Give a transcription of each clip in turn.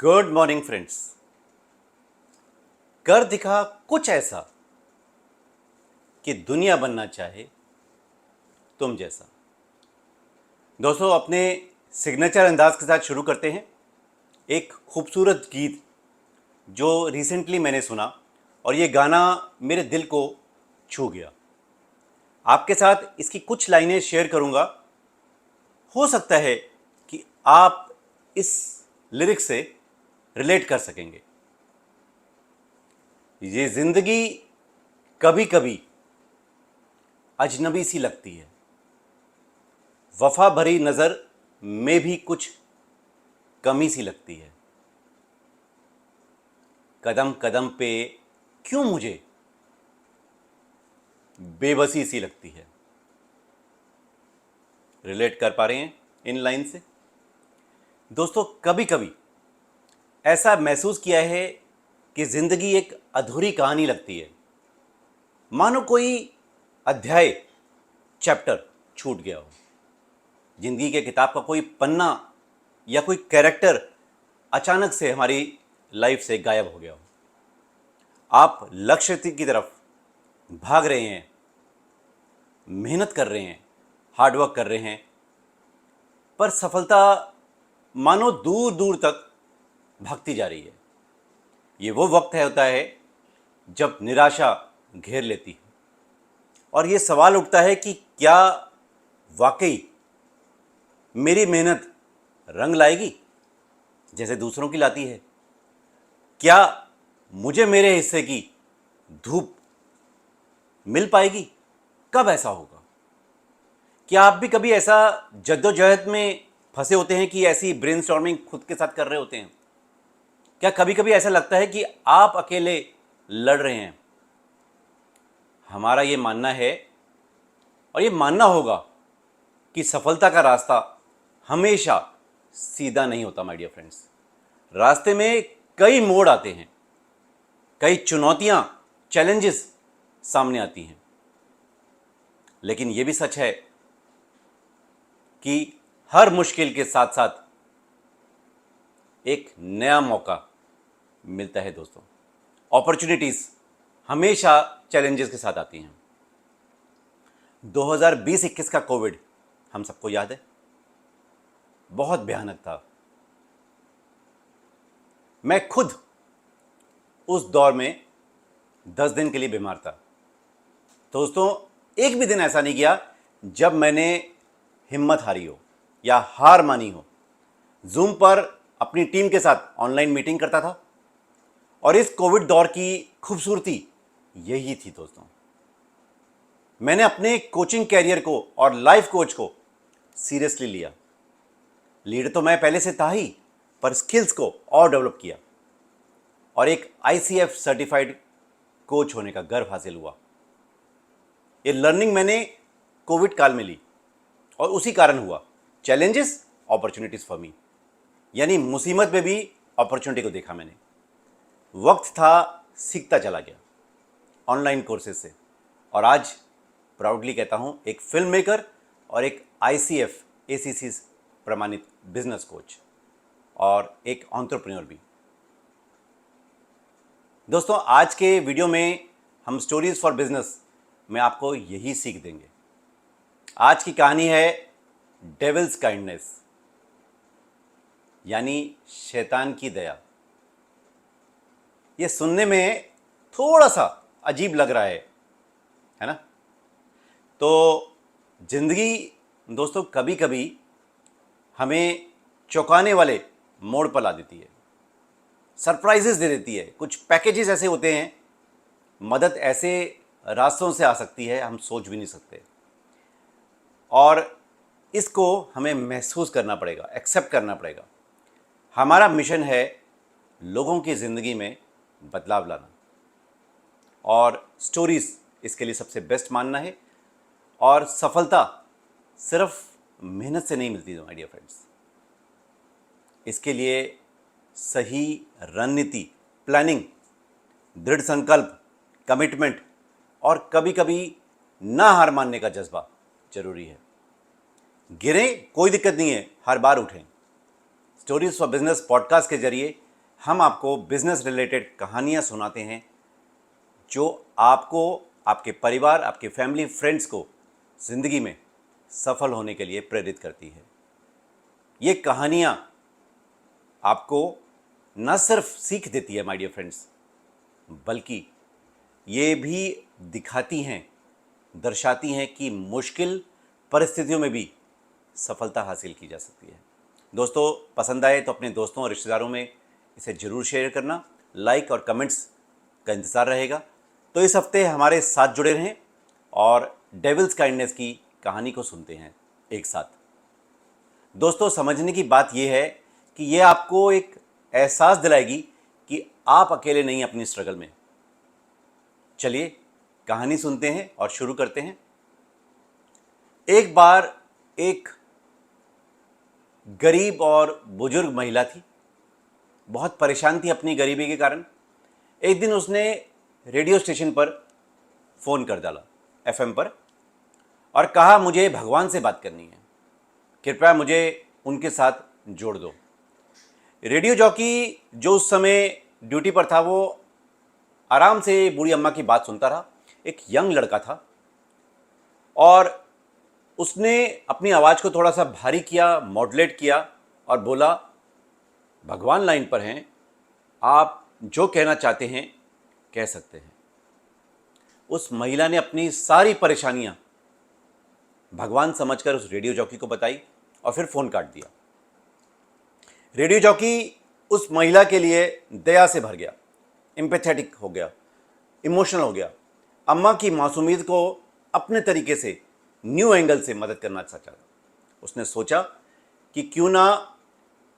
Good morning friends. कर दिखा कुछ ऐसा कि दुनिया बनना चाहे तुम जैसा। दोस्तों, अपने सिग्नेचर अंदाज के साथ शुरू करते हैं। एक खूबसूरत गीत जो रिसेंटली मैंने सुना और ये गाना मेरे दिल को छू गया। आपके साथ इसकी कुछ लाइनें शेयर करूंगा। हो सकता है कि आप इस लिरिक्स से रिलेट कर सकेंगे। ये जिंदगी कभी कभी अजनबी सी लगती है, वफा भरी नज़र में भी कुछ कमी सी लगती है। कदम कदम पे क्यों मुझे बेबसी सी लगती है। रिलेट कर पा रहे हैं इन लाइन से? दोस्तों, कभी कभी ऐसा महसूस किया है कि ज़िंदगी एक अधूरी कहानी लगती है, मानो कोई अध्याय, चैप्टर छूट गया हो। जिंदगी के किताब का कोई पन्ना या कोई कैरेक्टर अचानक से हमारी लाइफ से गायब हो गया हो। आप लक्ष्य की तरफ भाग रहे हैं, मेहनत कर रहे हैं, हार्डवर्क कर रहे हैं, पर सफलता मानो दूर दूर तक भागती जा रही है। ये वो वक्त होता है जब निराशा घेर लेती है और ये सवाल उठता है कि क्या वाकई मेरी मेहनत रंग लाएगी जैसे दूसरों की लाती है? क्या मुझे मेरे हिस्से की धूप मिल पाएगी? कब ऐसा होगा? क्या आप भी कभी ऐसा जद्दोजहद में फंसे होते हैं कि ऐसी ब्रेनस्टॉर्मिंग खुद के साथ कर रहे होते हैं? क्या कभी कभी ऐसा लगता है कि आप अकेले लड़ रहे हैं? हमारा ये मानना है और ये मानना होगा कि सफलता का रास्ता हमेशा सीधा नहीं होता माय डियर फ्रेंड्स। रास्ते में कई मोड़ आते हैं, कई चुनौतियां, चैलेंजेस सामने आती हैं। लेकिन यह भी सच है कि हर मुश्किल के साथ साथ एक नया मौका मिलता है। दोस्तों, अपॉर्चुनिटीज हमेशा चैलेंजेस के साथ आती हैं। 2020-21 का कोविड हम सबको याद है, बहुत भयानक था। मैं खुद उस दौर में 10 दिन के लिए बीमार था। दोस्तों, एक भी दिन ऐसा नहीं गया जब मैंने हिम्मत हारी हो या हार मानी हो। जूम पर अपनी टीम के साथ ऑनलाइन मीटिंग करता था और इस कोविड दौर की खूबसूरती यही थी। दोस्तों, मैंने अपने कोचिंग कैरियर को और लाइफ कोच को सीरियसली लिया। लीडर तो मैं पहले से था ही, पर स्किल्स को और डेवलप किया और एक आईसीएफ सर्टिफाइड कोच होने का गर्व हासिल हुआ। ये लर्निंग मैंने कोविड काल में ली और उसी कारण हुआ चैलेंजेस अपॉर्चुनिटीज फॉर मी, यानी मुसीबत में भी अपॉर्चुनिटी को देखा मैंने। वक्त था, सीखता चला गया ऑनलाइन कोर्सेज से, और आज प्राउडली कहता हूं एक फिल्म मेकर और एक आईसीएफ एसीसी प्रमाणित बिजनेस कोच और एक एंटरप्रेन्योर भी। दोस्तों, आज के वीडियो में हम स्टोरीज फॉर बिजनेस में आपको यही सीख देंगे। आज की कहानी है डेविल्स काइंडनेस, यानी शैतान की दया। यह सुनने में थोड़ा सा अजीब लग रहा है ना? तो जिंदगी दोस्तों कभी कभी हमें चौंकाने वाले मोड़ पर ला देती है, सरप्राइजेस दे देती है। कुछ पैकेजेस ऐसे होते हैं, मदद ऐसे रास्तों से आ सकती है हम सोच भी नहीं सकते, और इसको हमें महसूस करना पड़ेगा, एक्सेप्ट करना पड़ेगा। हमारा मिशन है लोगों की ज़िंदगी में बदलाव लाना, और स्टोरीज इसके लिए सबसे बेस्ट मानना है। और सफलता सिर्फ मेहनत से नहीं मिलती माय डियर फ्रेंड्स। इसके लिए सही रणनीति, प्लानिंग, दृढ़ संकल्प, कमिटमेंट और कभी कभी ना हार मानने का जज्बा जरूरी है। गिरें कोई दिक्कत नहीं है, हर बार उठें। स्टोरीज फॉर बिजनेस पॉडकास्ट के जरिए हम आपको बिजनेस रिलेटेड कहानियाँ सुनाते हैं जो आपको, आपके परिवार, आपके फैमिली फ्रेंड्स को ज़िंदगी में सफल होने के लिए प्रेरित करती है। ये कहानियाँ आपको न सिर्फ सीख देती है माय डियर फ्रेंड्स, बल्कि ये भी दिखाती हैं, दर्शाती हैं कि मुश्किल परिस्थितियों में भी सफलता हासिल की जा सकती है। दोस्तों, पसंद आए तो अपने दोस्तों और रिश्तेदारों में इसे ज़रूर शेयर करना। लाइक और कमेंट्स का इंतज़ार रहेगा। तो इस हफ्ते हमारे साथ जुड़े रहें और डेविल्स काइंडनेस की कहानी को सुनते हैं एक साथ। दोस्तों, समझने की बात यह है कि यह आपको एक एहसास दिलाएगी कि आप अकेले नहीं अपनी स्ट्रगल में। चलिए कहानी सुनते हैं और शुरू करते हैं। एक बार एक गरीब और बुजुर्ग महिला थी, बहुत परेशान थी अपनी गरीबी के कारण। एक दिन उसने रेडियो स्टेशन पर फ़ोन कर डाला, एफएम पर, और कहा मुझे भगवान से बात करनी है, कृपया मुझे उनके साथ जोड़ दो। रेडियो जॉकी जो उस समय ड्यूटी पर था वो आराम से बूढ़ी अम्मा की बात सुनता रहा। एक यंग लड़का था और उसने अपनी आवाज़ को थोड़ा सा भारी किया, मॉड्यूलेट किया और बोला, भगवान लाइन पर हैं, आप जो कहना चाहते हैं कह सकते हैं। उस महिला ने अपनी सारी परेशानियां भगवान समझकर उस रेडियो जॉकी को बताई और फिर फ़ोन काट दिया। रेडियो जॉकी उस महिला के लिए दया से भर गया, एम्पैथेटिक हो गया, इमोशनल हो गया। अम्मा की मासूमियत को अपने तरीके से न्यू एंगल से मदद करना चाहता था। उसने सोचा कि क्यों ना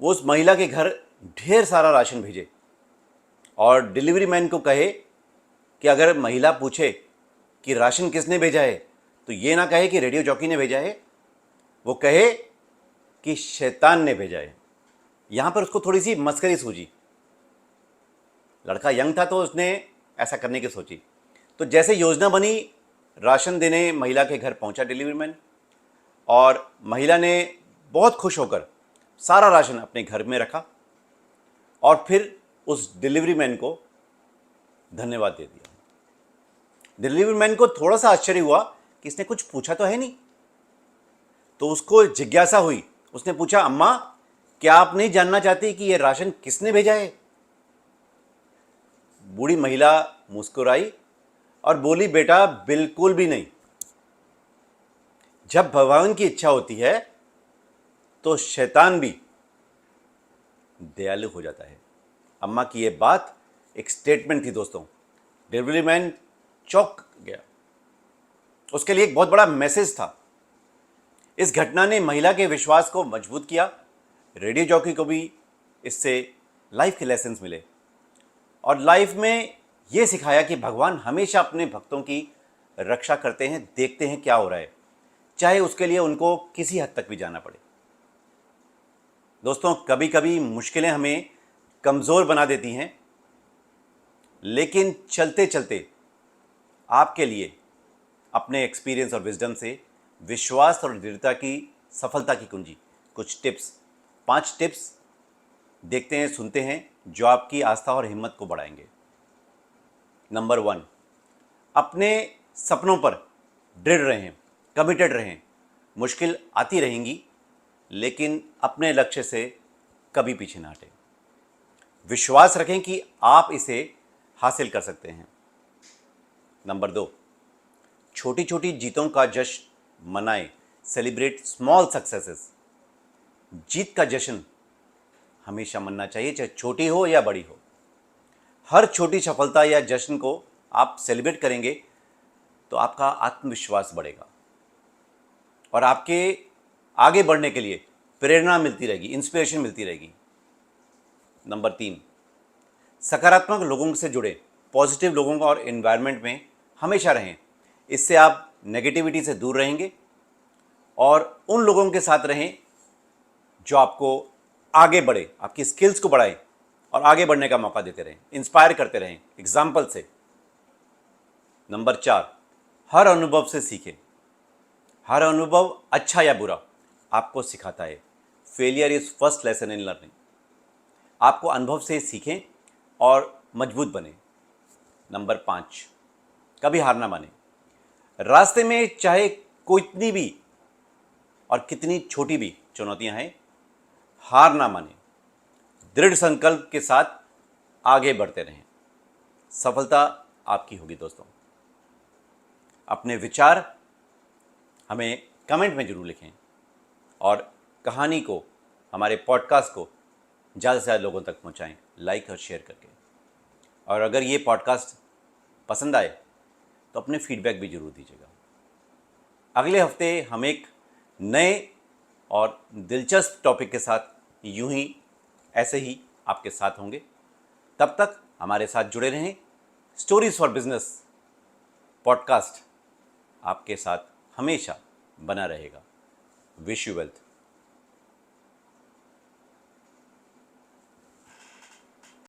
वो उस महिला के घर ढेर सारा राशन भेजे और डिलीवरी मैन को कहे कि अगर महिला पूछे कि राशन किसने भेजा है तो ये ना कहे कि रेडियो जॉकी ने भेजा है, वो कहे कि शैतान ने भेजा है। यहाँ पर उसको थोड़ी सी मस्करी सूझी। लड़का यंग था तो उसने ऐसा करने की सोची। तो जैसे योजना बनी, राशन देने महिला के घर पहुंचा डिलीवरी मैन और महिला ने बहुत खुश होकर सारा राशन अपने घर में रखा और फिर उस डिलीवरी मैन को धन्यवाद दे दिया। डिलीवरी मैन को थोड़ा सा आश्चर्य हुआ कि इसने कुछ पूछा तो है नहीं। तो उसको जिज्ञासा हुई। उसने पूछा, अम्मा क्या आप नहीं जानना चाहती कि यह राशन किसने भेजा है? बूढ़ी महिला मुस्कुराई और बोली, बेटा बिल्कुल भी नहीं। जब भगवान की इच्छा होती है तो शैतान भी दयालु हो जाता है। अम्मा की यह बात एक स्टेटमेंट थी दोस्तों। डिलीवरी मैन चौंक गया। उसके लिए एक बहुत बड़ा मैसेज था। इस घटना ने महिला के विश्वास को मजबूत किया। रेडियो जॉकी को भी इससे लाइफ के लेसन्स मिले और लाइफ में ये सिखाया कि भगवान हमेशा अपने भक्तों की रक्षा करते हैं, देखते हैं क्या हो रहा है, चाहे उसके लिए उनको किसी हद तक भी जाना पड़े। दोस्तों, कभी कभी मुश्किलें हमें कमज़ोर बना देती हैं, लेकिन चलते चलते आपके लिए अपने एक्सपीरियंस और विजडम से विश्वास और दृढ़ता की सफलता की कुंजी, कुछ टिप्स, 5 टिप्स देखते हैं, सुनते हैं जो आपकी आस्था और हिम्मत को बढ़ाएंगे। नंबर 1, अपने सपनों पर दृढ़ रहें, कमिटेड रहें। मुश्किल आती रहेंगी लेकिन अपने लक्ष्य से कभी पीछे ना हटें। विश्वास रखें कि आप इसे हासिल कर सकते हैं। नंबर 2, छोटी छोटी जीतों का जश्न मनाएं, सेलिब्रेट स्मॉल सक्सेसेस। जीत का जश्न हमेशा मनना चाहिए, चाहे छोटी हो या बड़ी हो। हर छोटी सफलता या जश्न को आप सेलिब्रेट करेंगे तो आपका आत्मविश्वास बढ़ेगा और आपके आगे बढ़ने के लिए प्रेरणा मिलती रहेगी, इंस्पिरेशन मिलती रहेगी। नंबर 3, सकारात्मक लोगों से जुड़े, पॉजिटिव लोगों का और एनवायरनमेंट में हमेशा रहें। इससे आप नेगेटिविटी से दूर रहेंगे और उन लोगों के साथ रहें जो आपको आगे बढ़े, आपकी स्किल्स को बढ़ाए और आगे बढ़ने का मौका देते रहें, इंस्पायर करते रहें एग्जाम्पल से। नंबर 4, हर अनुभव से सीखें। हर अनुभव, अच्छा या बुरा, आपको सिखाता है। Failure is first lesson in learning. आपको अनुभव से सीखें और मजबूत बने। नंबर 5, कभी हार ना माने। रास्ते में चाहे कितनी भी और कितनी छोटी भी चुनौतियां हैं, हार ना माने, दृढ़ संकल्प के साथ आगे बढ़ते रहें। सफलता आपकी होगी दोस्तों। अपने विचार हमें कमेंट में जरूर लिखें और कहानी को, हमारे पॉडकास्ट को ज़्यादा से ज़्यादा लोगों तक पहुंचाएं, लाइक और शेयर करके। और अगर ये पॉडकास्ट पसंद आए तो अपने फीडबैक भी जरूर दीजिएगा। अगले हफ्ते हम एक नए और दिलचस्प टॉपिक के साथ यूं ही ऐसे ही आपके साथ होंगे। तब तक हमारे साथ जुड़े रहें। स्टोरीज फॉर बिजनेस पॉडकास्ट आपके साथ हमेशा बना रहेगा। Wish you wealth.